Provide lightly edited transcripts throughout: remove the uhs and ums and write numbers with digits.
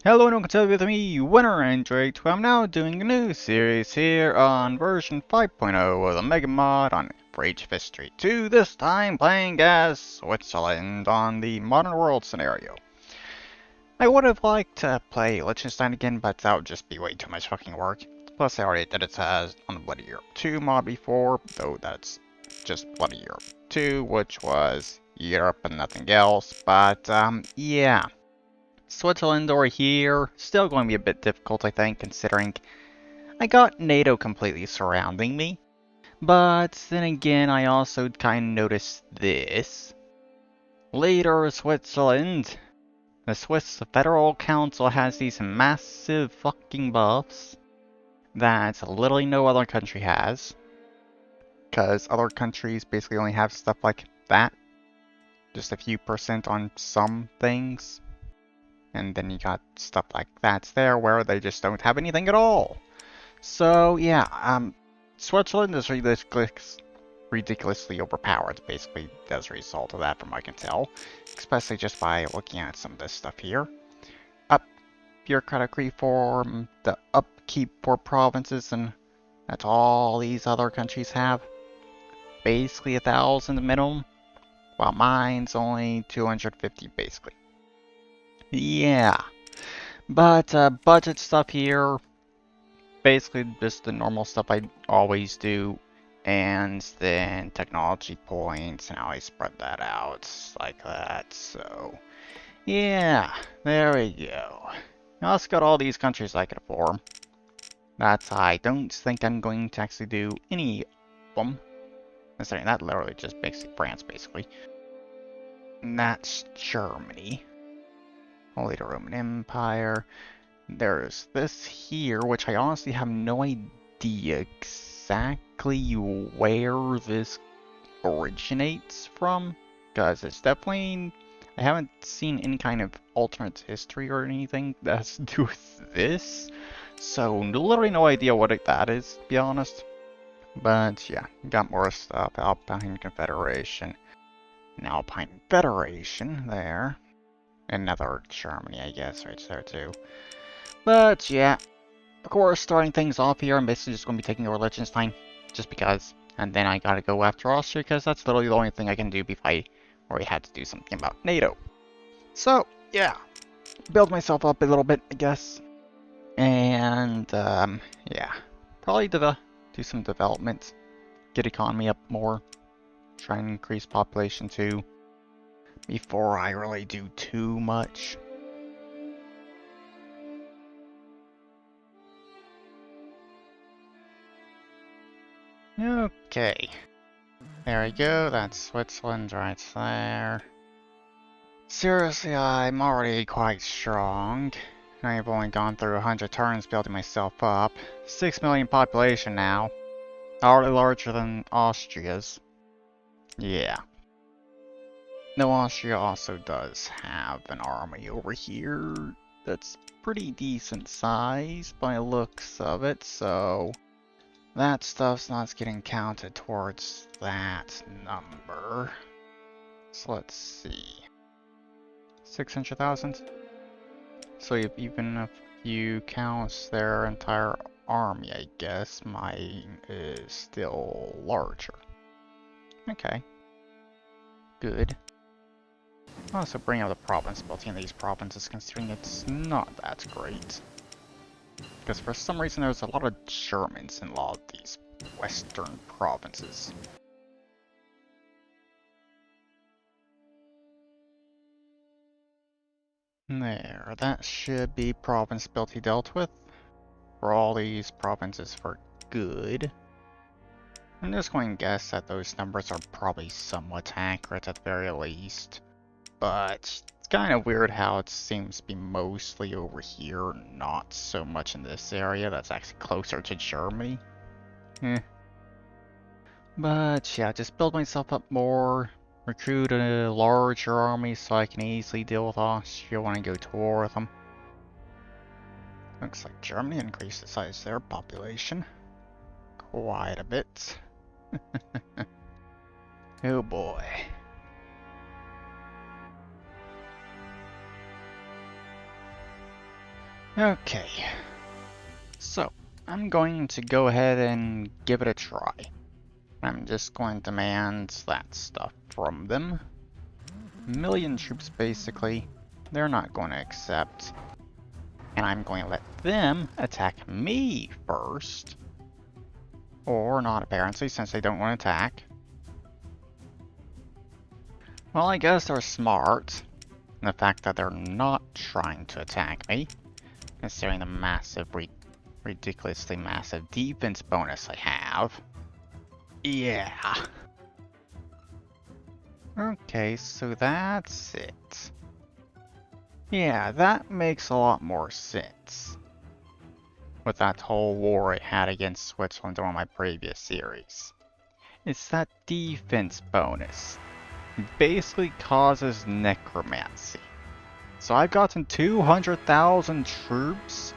Hello and welcome to with me, Winner and Drake, where I'm now doing a new series here on version 5.0 of the MegaMod on Age of History 2, this time playing as Switzerland on the Modern World scenario. I would have liked to play Liechtenstein again, but that would just be way too much fucking work. Plus I already did it as on the Bloody Europe 2 mod before, though that's just Bloody Europe 2, which was Europe and nothing else, but yeah. Switzerland over here, still going to be a bit difficult I think, considering I got NATO completely surrounding me. But then again, I also kind of noticed this. Later, Switzerland. The Swiss Federal Council has these massive fucking buffs that literally no other country has. Because other countries basically only have stuff like that. Just a few % on some things. And then you got stuff like that's there where they just don't have anything at all. So yeah, Switzerland is ridiculously overpowered, basically as a result of that from what I can tell. Especially just by looking at some of this stuff here. Bureaucratic reform, the upkeep for provinces, and that's all these other countries have. Basically 1,000 minimum, while mine's only 250 basically. Yeah. But budget stuff here, basically just the normal stuff I always do, and then technology points, and how I spread that out like that. So yeah, there we go. Now let's go to all these countries I can afford. I don't think I'm going to actually do any of them. Considering that literally just makes France basically. And that's Germany. Holy Roman Empire. There's this here, which I honestly have no idea exactly where this originates from. Because it's definitely... I haven't seen any kind of alternate history or anything that has to do with this. So literally no idea what that is, to be honest. But yeah, got more stuff. Alpine Confederation. An Alpine Federation there. Another Germany, I guess, right there too. But yeah, of course, starting things off here, I'm basically just going to be taking over Liechtenstein, just because. And then I gotta go after Austria, because that's literally the only thing I can do before I already had to do something about NATO. So, yeah, build myself up a little bit, I guess. And, yeah, probably do some development, get economy up more, try and increase population too, before I really do too much. Okay. There we go, that's Switzerland right there. Seriously, I'm already quite strong. I've only gone through 100 turns building myself up. 6 million population now. Already larger than Austria's. Yeah. Though Austria also does have an army over here that's pretty decent size by looks of it, so that stuff's not getting counted towards that number. So let's see. 600,000? So even if you count their entire army, I guess, mine is still larger. Okay. Good. I'll also bring out the province building in these provinces, considering it's not that great. Because for some reason there's a lot of Germans in a lot of these western provinces. There, that should be province ability dealt with. For all these provinces for good. I'm just going to guess that those numbers are probably somewhat accurate at the very least. But it's kind of weird how it seems to be mostly over here, not so much in this area that's actually closer to Germany. But yeah, just build myself up more, recruit a larger army so I can easily deal with Austria when I go to war with them. Looks like Germany increased the size of their population quite a bit. Oh boy. Okay, so I'm going to go ahead and give it a try. I'm just going to demand that stuff from them. Million troops, basically. They're not going to accept. And I'm going to let them attack me first. Or not, apparently, since they don't want to attack. Well, I guess they're smart. And the fact that they're not trying to attack me, considering the massive, ridiculously massive defense bonus I have. Yeah. Okay, so that's it. Yeah, that makes a lot more sense. With that whole war I had against Switzerland on my previous series. It's that defense bonus. It basically causes necromancy. So I've gotten 200,000 troops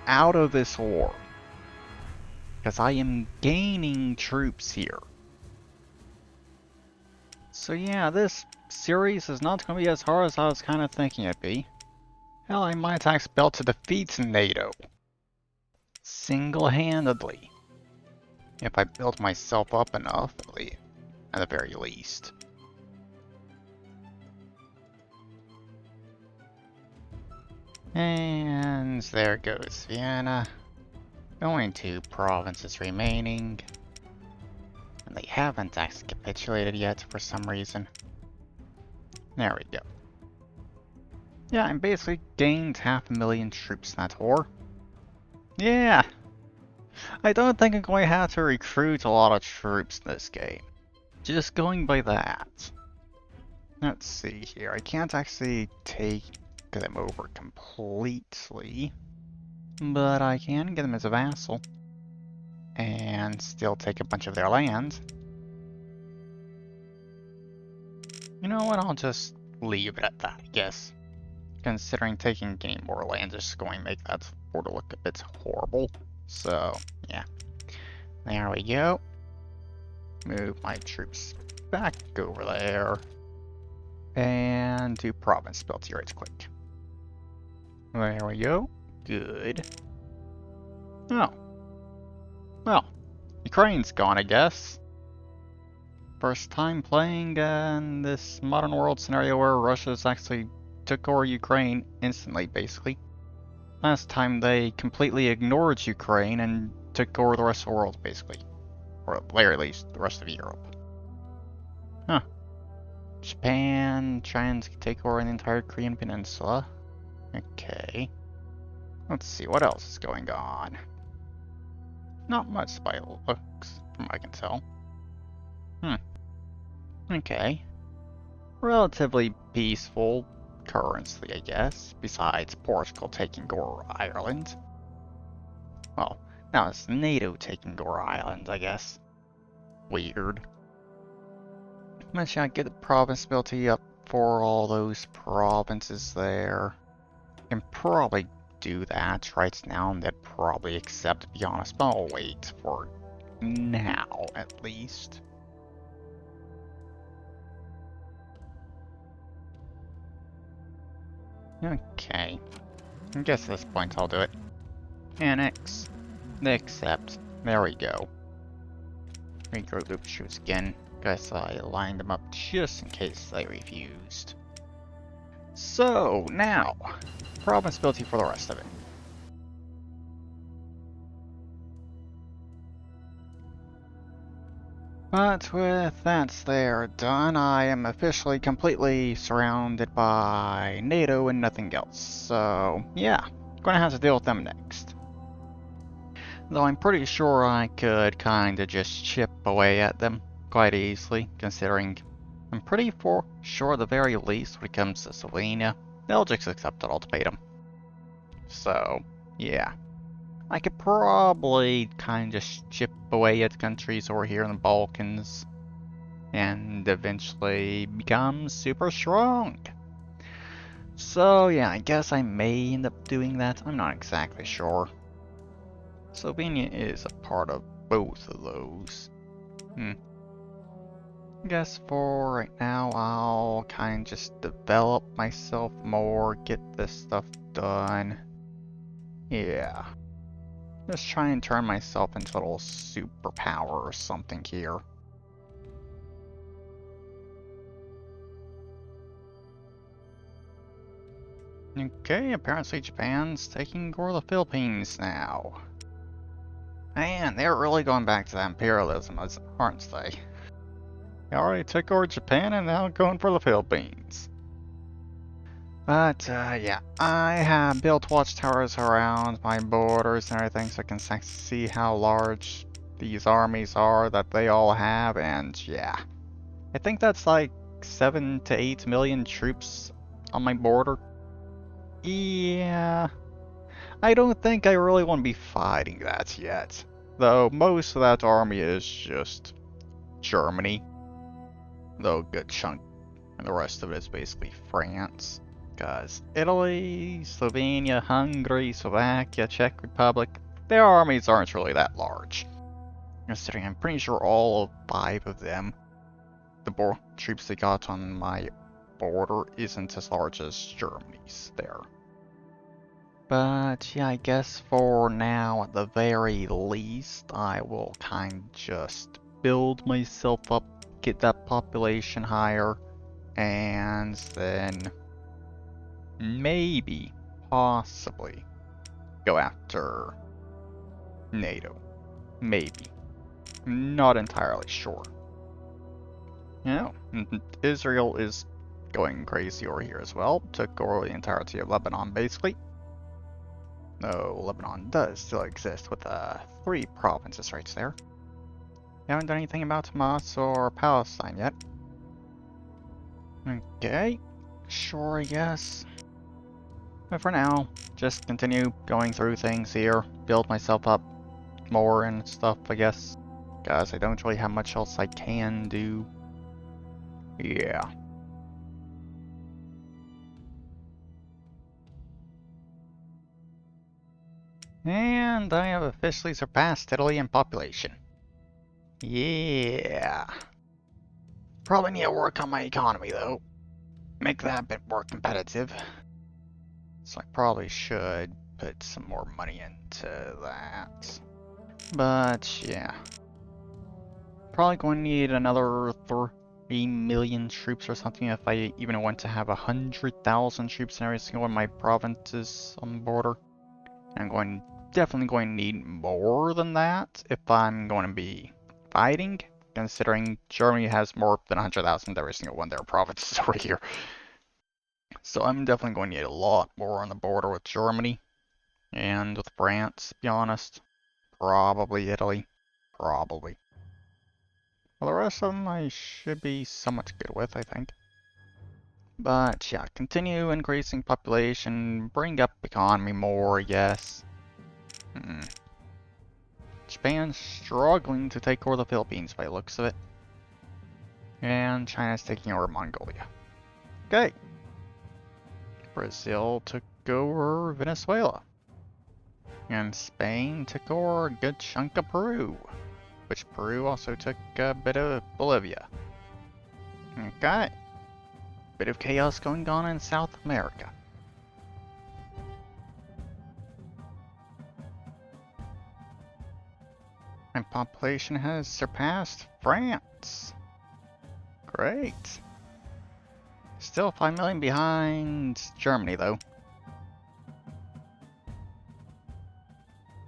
out of this war. Because I am gaining troops here. So yeah, this series is not going to be as hard as I was kind of thinking it'd be. Hell, I might expect to defeat NATO. Single-handedly. If I build myself up enough, at the very least. And there goes Vienna. Only 2 provinces remaining. And they haven't actually capitulated yet for some reason. There we go. Yeah, I basically gained 500,000 troops in that war. Yeah! I don't think I'm going to have to recruit a lot of troops in this game. Just going by that. Let's see here. I can't actually take them over completely. But I can get them as a vassal. And still take a bunch of their land. You know what, I'll just leave it at that, I guess. Considering taking any more land is just going to make that border look a bit horrible. So, yeah. There we go. Move my troops back over there. And do province build here right quick. There we go. Good. Oh. Well, Ukraine's gone, I guess. First time playing in this modern world scenario where Russia's actually took over Ukraine instantly, basically. Last time they completely ignored Ukraine and took over the rest of the world, basically. Or at the very least, the rest of Europe. Huh. Japan trying to take over the entire Korean peninsula. Okay. Let's see, what else is going on? Not much by looks, from what I can tell. Okay. Relatively peaceful currently, I guess, besides Portugal taking over Ireland. Well, now it's NATO taking over Ireland, I guess. Weird. But yeah, get the provinciality up for all those provinces there. Can probably do that right now, and they'd probably accept, to be honest, but I'll wait for now, at least. Okay. I guess at this point I'll do it. Annex. They accept. There we go. Regroup loop shoots again. Guess I lined them up just in case they refused. So, now, provinciality for the rest of it. But with that there done, I am officially completely surrounded by NATO and nothing else. So, yeah, gonna have to deal with them next. Though I'm pretty sure I could kinda just chip away at them quite easily, considering I'm pretty sure at the very least when it comes to Slovenia, they'll just accept it ultimatum. So, yeah. I could probably kind of just chip away at countries over here in the Balkans and eventually become super strong. So yeah, I guess I may end up doing that. I'm not exactly sure. Slovenia is a part of both of those. I guess for right now, I'll kind of just develop myself more, get this stuff done. Yeah. Just try and turn myself into a little superpower or something here. Okay, apparently Japan's taking over the Philippines now. Man, they're really going back to that imperialism, aren't they? They already took over Japan and now going for the Philippines. But, yeah, I have built watchtowers around my borders and everything so I can see how large these armies are that they all have, and yeah. I think that's like 7 to 8 million troops on my border. Yeah, I don't think I really want to be fighting that yet. Though most of that army is just Germany. Though a good chunk, and the rest of it is basically France. Because Italy, Slovenia, Hungary, Slovakia, Czech Republic, their armies aren't really that large. Considering I'm pretty sure all 5 of them, the troops they got on my border isn't as large as Germany's there. But yeah, I guess for now, at the very least, I will kind of just build myself up, get that population higher, and then maybe, possibly, go after NATO. Maybe. Not entirely sure. You know, Israel is going crazy over here as well. Took over the entirety of Lebanon, basically. Though Lebanon does still exist with 3 provinces right there. Haven't done anything about Hamas or Palestine yet. Okay, sure, I guess. But for now, just continue going through things here, build myself up more and stuff, I guess. Because I don't really have much else I can do. Yeah. And I have officially surpassed Italy in population. Yeah. Probably need to work on my economy though. Make that a bit more competitive. So I probably should put some more money into that. But yeah. Probably going to need another 3 million troops or something if I even want to have 100,000 troops in every single one of my provinces on the border. I'm definitely going to need more than that if I'm going to be fighting, considering Germany has more than 100,000 every single one of their provinces over here. So I'm definitely going to need a lot more on the border with Germany and with France, to be honest. Probably Italy. Probably. Well, the rest of them I should be somewhat good with, I think. But yeah, continue increasing population, bring up economy more, yes. Japan's struggling to take over the Philippines by the looks of it. And China's taking over Mongolia. Okay. Brazil took over Venezuela. And Spain took over a good chunk of Peru. Which Peru also took a bit of Bolivia. Okay. Bit of chaos going on in South America. And population has surpassed France. Great. Still 5 million behind Germany, though.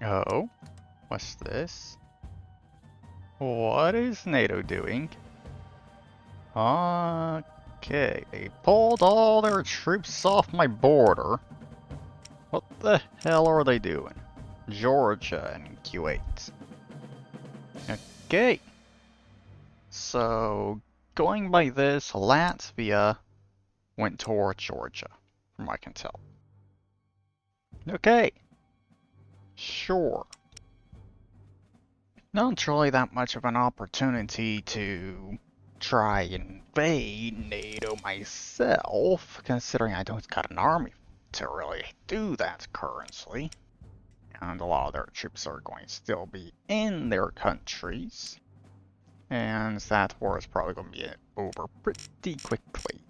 Oh, what's this? What is NATO doing? Okay, they pulled all their troops off my border. What the hell are they doing? Georgia and Kuwait. Okay. So, going by this, Latvia went toward Georgia, from what I can tell. Okay. Sure. Not really that much of an opportunity to try and invade NATO myself, considering I don't got an army to really do that currently. And a lot of their troops are going to still be in their countries. And that war is probably going to be over pretty quickly.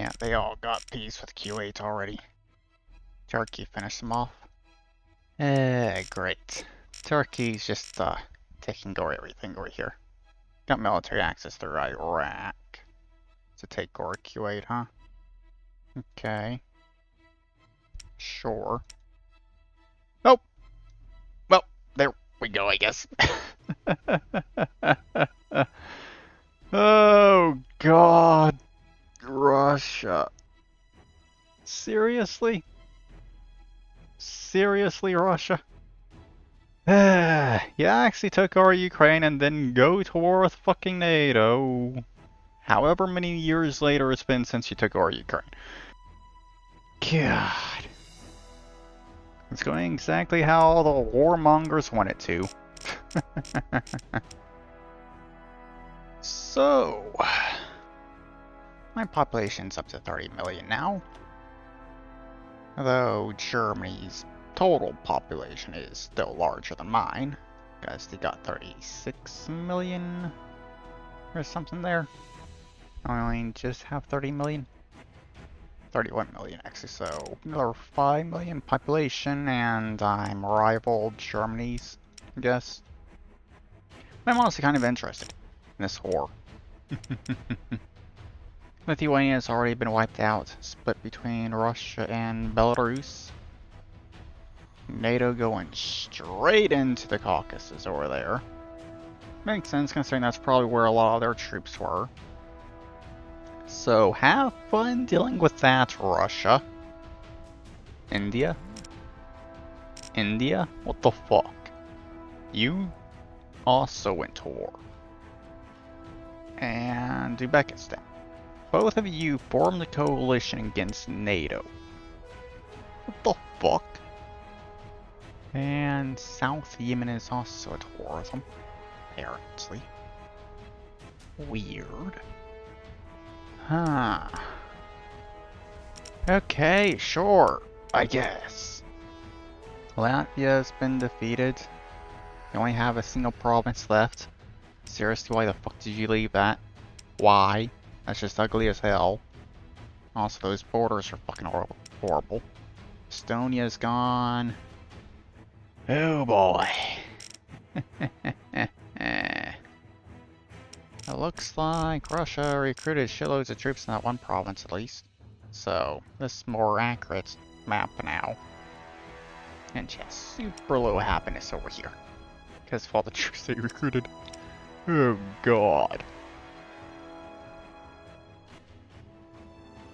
Yeah, they all got peace with Q8 already. Turkey finished them off. Great. Turkey's just taking over everything over here. Got military access through Iraq to take over Q8, huh? Okay. Sure. Oh! Well, there we go, I guess. Oh, God. Russia. Seriously? Seriously, Russia? You actually took over Ukraine and then go to war with fucking NATO. However many years later it's been since you took over Ukraine. God. It's going exactly how the warmongers want it to. So, my population's up to 30 million now. Although Germany's total population is still larger than mine, because they got 36 million or something there. I only just have 30 million. 31 million actually, so another 5 million population, and I'm rivaled Germany's, I guess. I'm honestly kind of interested in this war. Lithuania has already been wiped out, split between Russia and Belarus. NATO going straight into the Caucasus over there. Makes sense considering that's probably where a lot of their troops were. So have fun dealing with that, Russia. India? India? What the fuck? You also went to war. And Uzbekistan. Both of you formed a coalition against NATO. What the fuck? And South Yemen is also at war with them, apparently. Weird. Huh. Okay, sure, I guess. Latvia's been defeated. You only have a single province left. Seriously, why the fuck did you leave that? Why? That's just ugly as hell. Also, those borders are fucking horrible. Estonia's gone. Oh boy. It looks like Russia recruited shitloads of troops in that one province at least. So, this is more accurate map now. And just super low happiness over here. Because of all the troops they recruited. Oh god.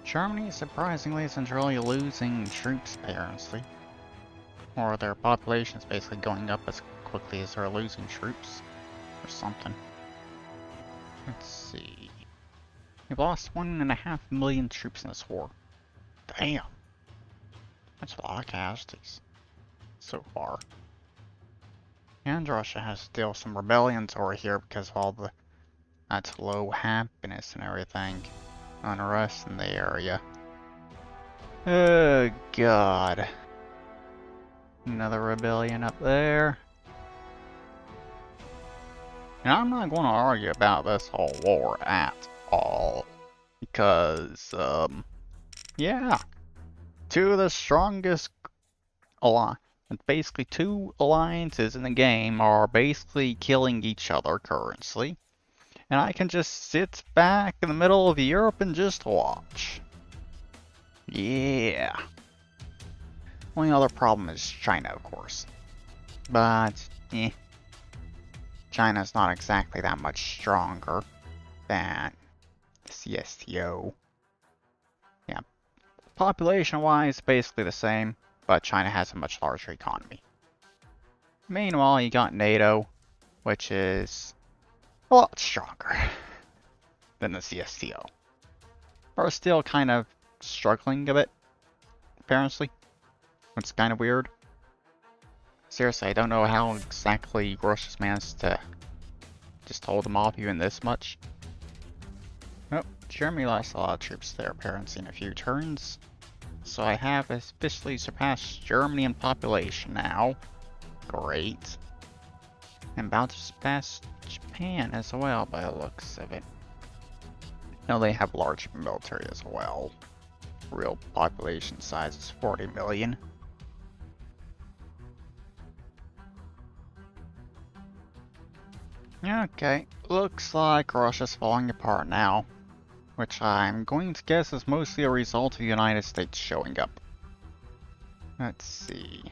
Germany, surprisingly, isn't really losing troops, apparently. Or their population is basically going up as quickly as they're losing troops. Or something. Let's see. We've lost 1.5 million troops in this war. Damn. That's a lot of casualties. So far. And Russia has still some rebellions over here because of all the... That's low happiness and everything. Unrest in the area. Oh god. Another rebellion up there. And I'm not going to argue about this whole war at all. Because, yeah. Two of the strongest basically two alliances in the game are basically killing each other currently. And I can just sit back in the middle of Europe and just watch. Yeah. Only other problem is China, of course. But, China's not exactly that much stronger than the CSTO. Yeah. Population-wise, basically the same, but China has a much larger economy. Meanwhile, you got NATO, which is a lot stronger than the CSTO. We're still kind of struggling a bit, apparently. It's kind of weird. Seriously, I don't know how exactly Russia's managed to just hold them off even this much. Oh, Germany lost a lot of troops there, apparently, in a few turns. So I have officially surpassed Germany in population now. Great. I'm about to surpass Japan as well, by the looks of it. Now they have large military as well. Real population size is 40 million. Okay, looks like Russia's falling apart now, which I'm going to guess is mostly a result of the United States showing up. Let's see.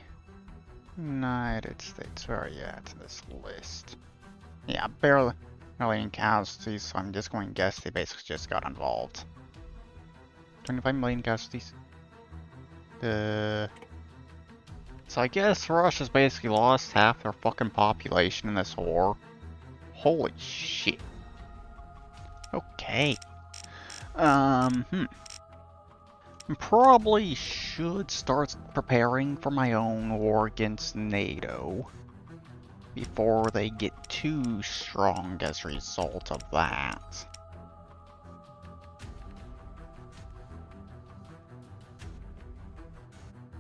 United States, where are you at in this list? Yeah, barely in casualties, so I'm just going to guess they basically just got involved. 25 million casualties. So I guess Russia's basically lost half their fucking population in this war. Holy shit. Okay. Probably should start preparing for my own war against NATO before they get too strong as a result of that.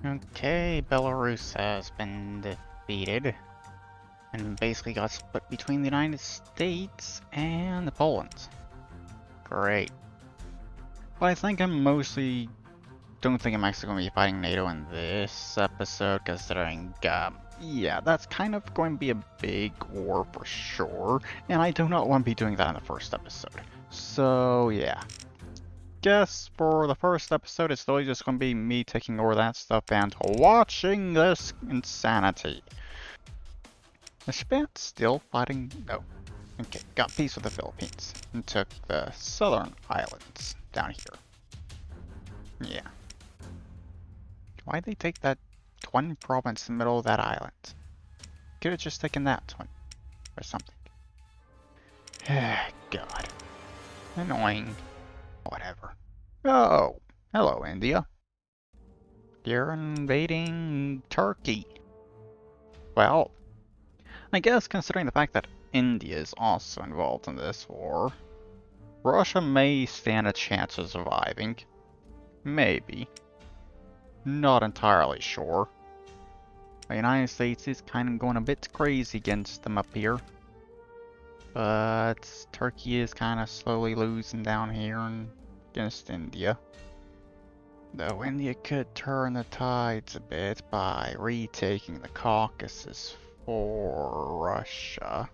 Okay, Belarus has been defeated and basically got split between the United States and Poland. Great. But I think don't think I'm actually going to be fighting NATO in this episode, considering, yeah, that's kind of going to be a big war for sure, and I do not want to be doing that in the first episode. So, yeah. Guess for the first episode, it's really just going to be me taking over that stuff and watching this insanity. Is Japan still fighting? No. Okay, got peace with the Philippines and took the southern islands down here. Yeah. Why'd they take that one province in the middle of that island? Could have just taken that one or something. God. Annoying. Whatever. Oh, hello, India. You're invading Turkey. Well, I guess considering the fact that India is also involved in this war, Russia may stand a chance of surviving. Maybe. Not entirely sure. The United States is kind of going a bit crazy against them up here. But Turkey is kind of slowly losing down here against India. Though India could turn the tides a bit by retaking the Caucasus for Russia.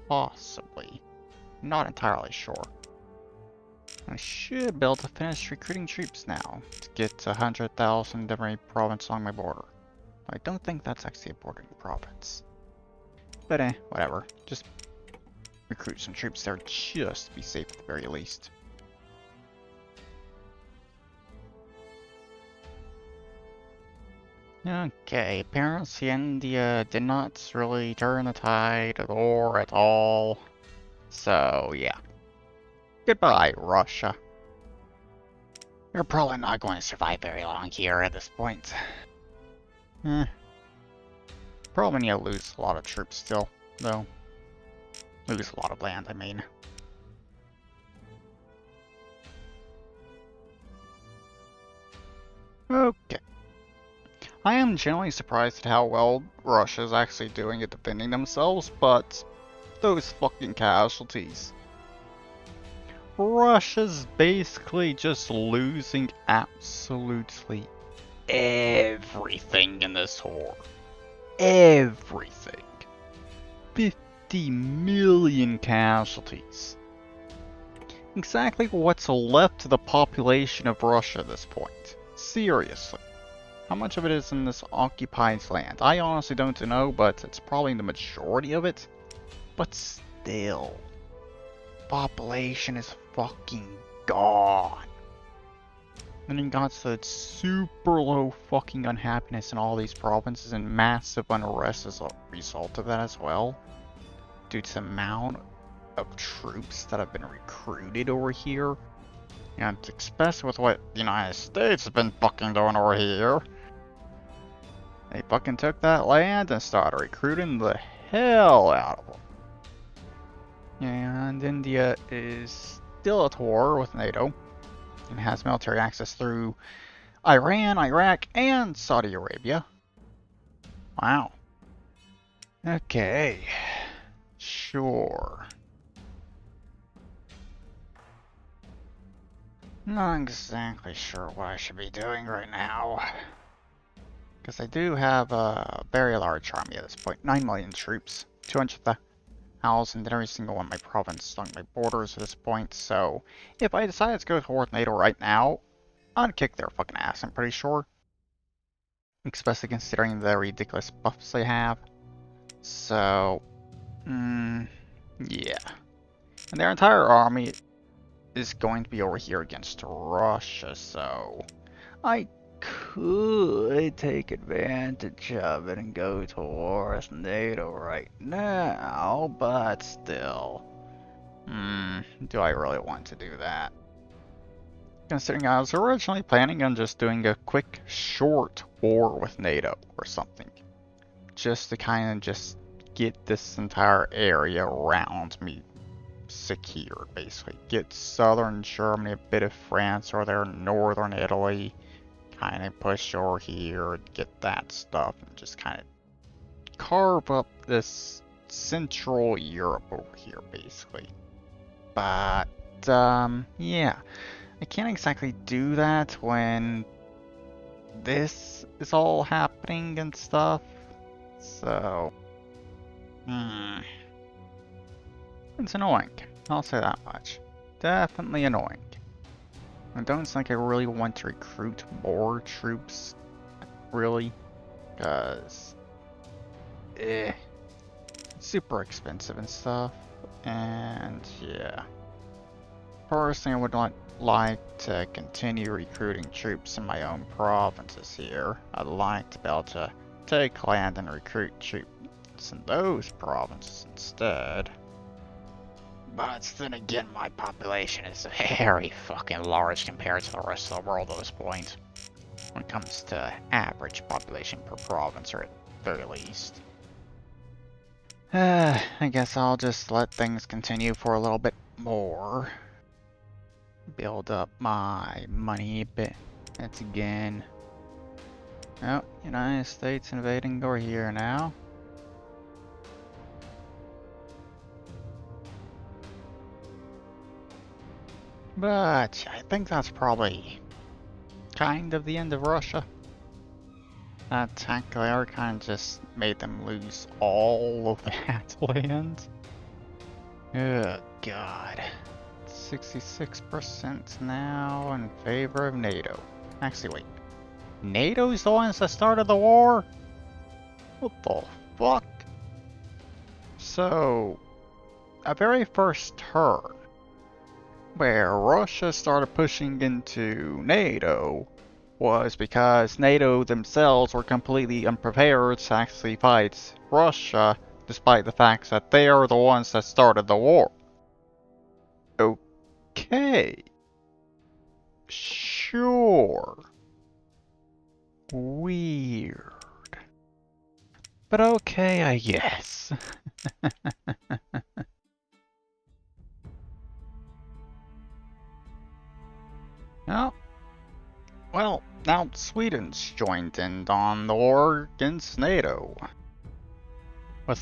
Possibly. Not entirely sure. I should be able to finish recruiting troops now to get 100,000 every province along my border. I don't think that's actually a bordering province. But whatever. Just recruit some troops there just to be safe at the very least. Okay, apparently India did not really turn the tide of the war at all. So, yeah. Goodbye, Russia. You're probably not going to survive very long here at this point. Probably need to lose a lot of troops still, though. Lose a lot of land, I mean. Okay. I am generally surprised at how well Russia's actually doing at defending themselves, but those fucking casualties. Russia's basically just losing absolutely everything in this war. Everything. 50 million casualties. Exactly what's left of the population of Russia at this point. Seriously. How much of it is in this occupied land? I honestly don't know, but it's probably the majority of it. But still. Population is fucking gone. And you got the super low fucking unhappiness in all these provinces and massive unrest as a result of that as well. Due to the amount of troops that have been recruited over here. And especially with what the United States has been fucking doing over here. They fucking took that land and started recruiting the hell out of them. And India is still at war with NATO and has military access through Iran, Iraq, and Saudi Arabia. Wow. Okay. Sure. Not exactly sure what I should be doing right now. Because I do have a very large army at this point. 9 million troops. 200,000 in every single one of my provinces along my borders at this point. So, if I decided to go toward NATO right now, I'd kick their fucking ass, I'm pretty sure. Especially considering the ridiculous buffs they have. So, yeah. And their entire army is going to be over here against Russia, so I could take advantage of it and go towards NATO right now, but still. Do I really want to do that? Considering I was originally planning on just doing a quick, short war with NATO or something. Just to kind of just get this entire area around me secured, basically. Get southern Germany, a bit of France, or their northern Italy. Kind of push over here, get that stuff, and just kind of carve up this Central Europe over here, basically. But, yeah. I can't exactly do that when this is all happening and stuff. So, it's annoying. I'll say that much. Definitely annoying. I don't think I really want to recruit more troops, really, because it's super expensive and stuff, and yeah. Personally, I would not like to continue recruiting troops in my own provinces here. I'd like to be able to take land and recruit troops in those provinces instead. But then again, my population is very fucking large compared to the rest of the world at this point. When it comes to average population per province, or at the very least. I guess I'll just let things continue for a little bit more. Build up my money a bit. That's again. Oh, United States invading over here now. But I think that's probably kind of the end of Russia. That attack there kind of just made them lose all of that land. Oh god. 66% now in favor of NATO. Actually, wait. NATO's the ones that started the war? What the fuck? So, a very first turn where Russia started pushing into NATO was because NATO themselves were completely unprepared to actually fight Russia, despite the fact that they are the ones that started the war. Okay. Sure. Weird. But okay, I guess. Oh. Well, now Sweden's joined in on the war against NATO. With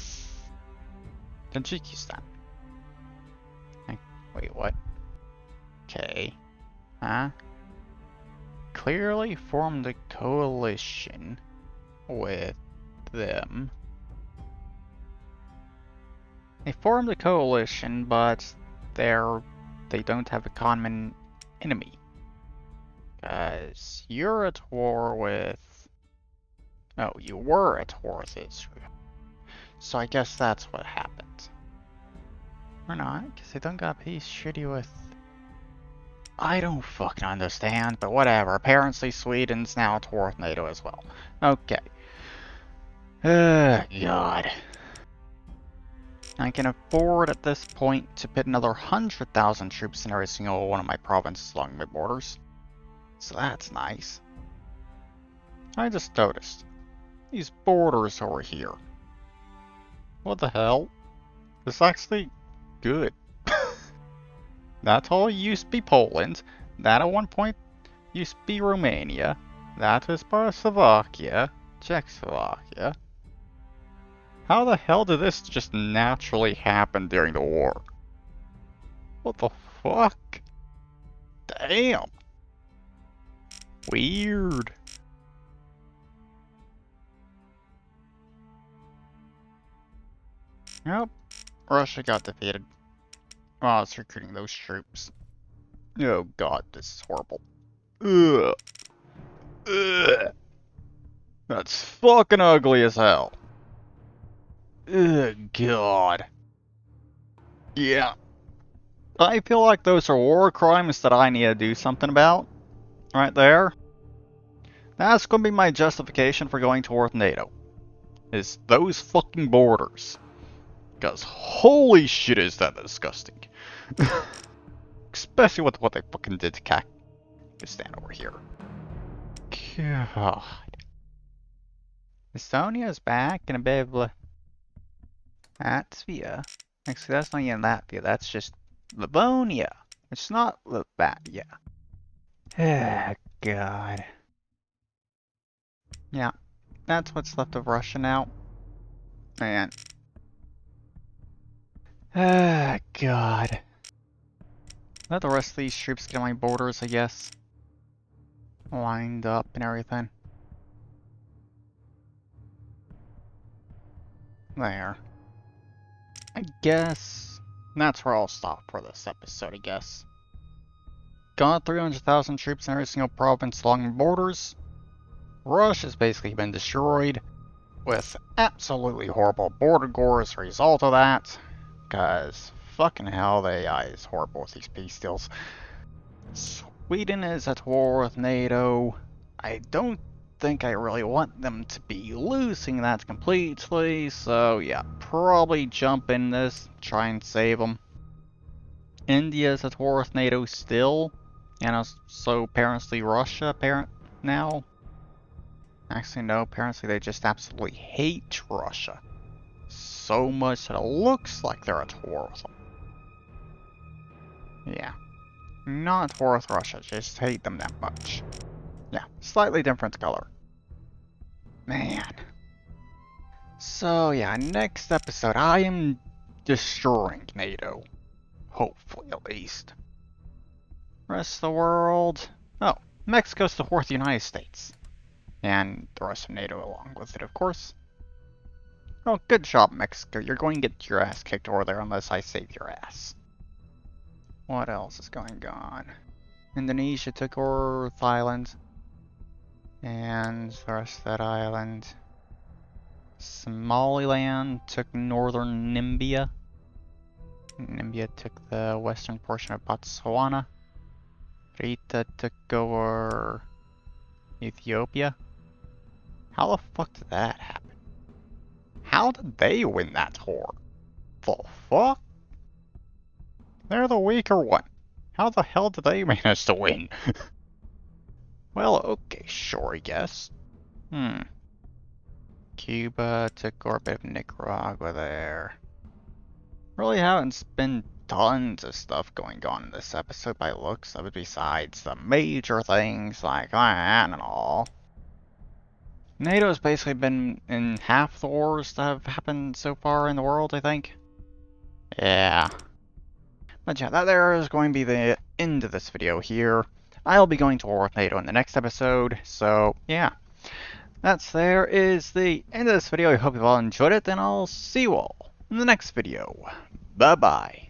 Tajikistan. Wait, what? Okay. Huh? Clearly formed a coalition with them. They formed a coalition, but they don't have a common enemy. Because you're at war with... Oh, you were at war with Israel. So I guess that's what happened. Or not, because they don't got peace treaty with... I don't fucking understand, but whatever. Apparently Sweden's now at war with NATO as well. Okay. God. I can afford at this point to put another 100,000 troops in every single one of my provinces along my borders. So that's nice. I just noticed. These borders over here. What the hell? This is actually good. That all used to be Poland. That at one point used to be Romania. That was part of Slovakia. Czechoslovakia. How the hell did this just naturally happen during the war? What the fuck? Damn. Weird. Nope. Russia got defeated. Oh, it's recruiting those troops. Oh god, this is horrible. Ugh. Ugh. That's fucking ugly as hell. Ugh, god. Yeah. I feel like those are war crimes that I need to do something about. Right there. That's gonna be my justification for going to war with NATO. Is those fucking borders. Because holy shit is that disgusting. Especially with what they fucking did to Pakistan over here. God. Estonia's back in a bit of Latvia. Actually, that's not even Latvia, that's just Livonia. It's not Latvia. Ah, God. Yeah, that's what's left of Russia now. Man. Ah, God. Let the rest of these troops get on my borders, I guess. Lined up and everything. There. I guess that's where I'll stop for this episode, I guess. Got 300,000 troops in every single province along the borders. Russia's basically been destroyed, with absolutely horrible border gore as a result of that. Cause fucking hell, the AI is horrible with these peace deals. Sweden is at war with NATO. I don't think I really want them to be losing that completely, so yeah, probably jump in this, try and save them. India's at war with NATO still, and so apparently Russia now. Actually no, apparently they just absolutely hate Russia. So much that it looks like they're at war with them. Yeah. Not at war with Russia, just hate them that much. Yeah, slightly different color. Man. So yeah, next episode I am destroying NATO. Hopefully, at least. Rest of the world... Oh, Mexico's the fourth United States. And the rest of NATO along with it, of course. Oh, good job, Mexico. You're going to get your ass kicked over there unless I save your ass. What else is going on? Indonesia took over Thailand. And the rest of that island. Somaliland took northern Namibia. Namibia took the western portion of Botswana. Rita took over Ethiopia. How the fuck did that happen? How did they win that war? The fuck? They're the weaker one. How the hell did they manage to win? Well, okay, sure, I guess. Cuba took over a bit of Nicaragua there. Really haven't been tons of stuff going on in this episode by looks of it, besides the major things like that and all. NATO's basically been in half the wars that have happened so far in the world, I think. Yeah. But yeah, that there is going to be the end of this video here. I'll be going to war with NATO in the next episode, so yeah. There is the end of this video. I hope you all enjoyed it, and I'll see you all in the next video. Bye-bye.